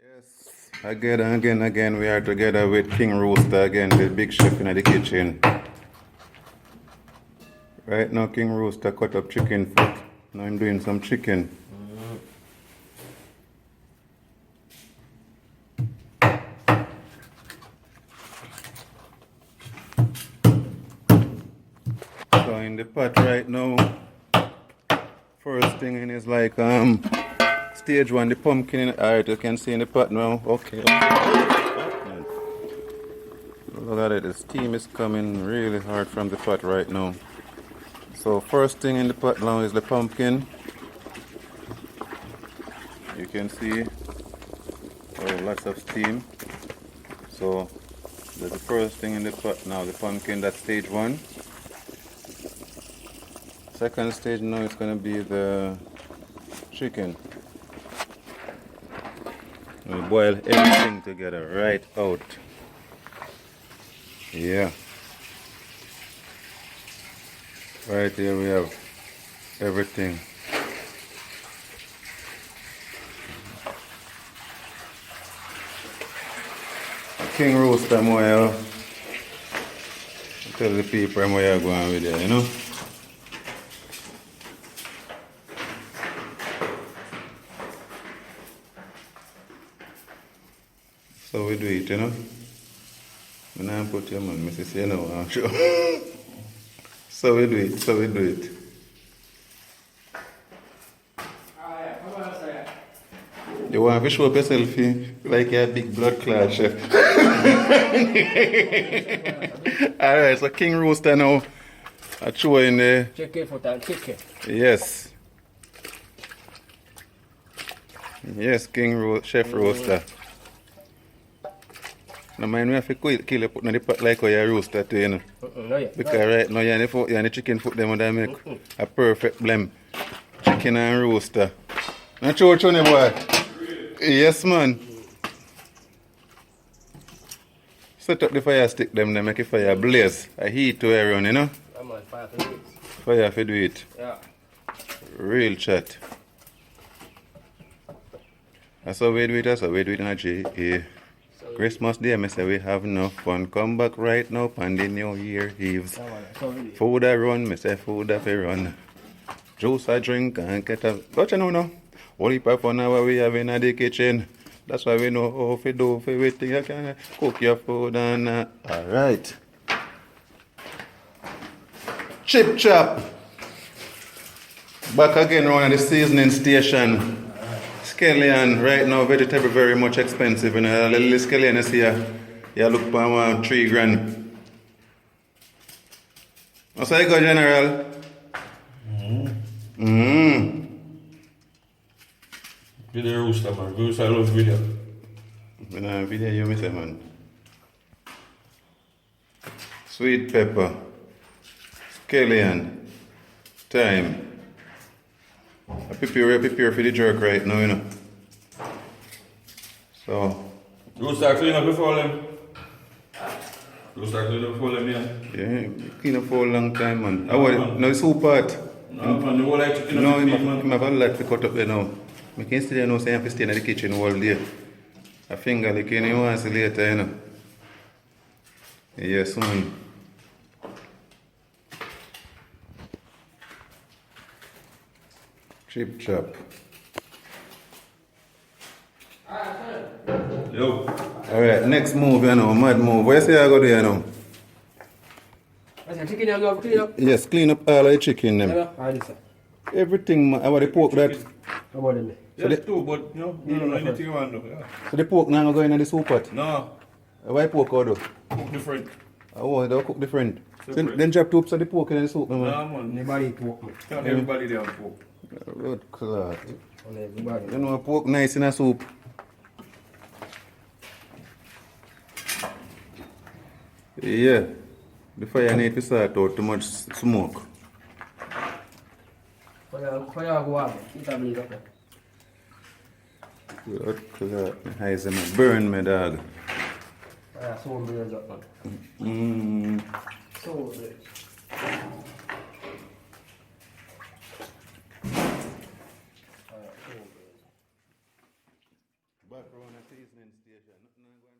Yes, again, we are together with King Rooster again, the big chef in the kitchen. Right now, King Rooster cut up chicken foot. Now I'm doing some chicken. So in the pot right now, first thing in is like stage one, the pumpkin. Alright, you can see in the pot now. Okay. Look at it, the steam is coming really hard from the pot right now. So first thing in the pot now is the pumpkin. You can see lots of steam. So that's the first thing in the pot now, the pumpkin. That's stage one. Second stage now is going to be the chicken. We boil everything together right out. Yeah. Right here we have everything. King Rooster more. Tell the people where you're going with it, you know. So we do it, you know. When I put your man, Mrs. You know, I'm sure. So we do it. You want to show up yourself like you're a big blood clot chef. Alright, so King Rooster now. I show in the chicken for that chicken. Yes. Yes, Chef Rooster. No mind me have to kill you put in the pot like how you roast that, you know. No, yeah. Because right now you have the chicken foot them and they make a perfect blend. Chicken and rooster. Not true, boy? Yes, man. Set up the fire stick them, they make the fire blaze. I heat to everyone, you know? I'm on fire for it. Fire for do it. Yeah. Real chat. That's how we do it, in a GA. Christmas Day, I say we have enough fun. Come back right now on the New Year Eves. Food I run, I say food I run. Juice I drink and get a... But you know now, only heap of fun now we have in the kitchen. That's why we know how to do everything. You can cook your food and... Alright. Chip chop. Back again around the seasoning station. Scallion, right now vegetable very much expensive, and a little scallion is here. You look for 3 grand. What's that go, General? Video Rooster, man. Rooster, I love video. When I video you miss it, man. Sweet pepper. Scallion. Thyme. I prepare for the jerk right now, you know. So. Rooster clean up before them. Rooster clean up before them, yeah. Yeah, clean up for a long time, man. No, it's soup part. No, man, the whole like chicken No, up I man. have a lot to cut up there now. I can stay there now, so I have to stay in the kitchen all day. A finger licking, you want to see later, you know. Yes, man. Chip chop. Yo. Alright, next move, you know, mad move. Where say I go there now? What's the chicken you go clean up? Yes, clean up all the chicken them. Yeah, Everything, man. I want the pork that. how about them? So yes, too, but you know, anything you want to do. Yeah. So the pork now go in the soup pot. No, Why pork out though? cook different. Oh, they'll cook different. Separate. Then drop two ups of the pork in the soup, man. Nah, man. Anybody pork, man. Can't everybody there pork. Good clot. On everybody. You know, pork nice in a soup. Yeah. The fire need to start out too much smoke. Fire go up. Eat a bleed up there. Good clot. Eyes me burn me, dog. Fire so burns up, man. So burns. Background, I see seasoning station. Nothing not going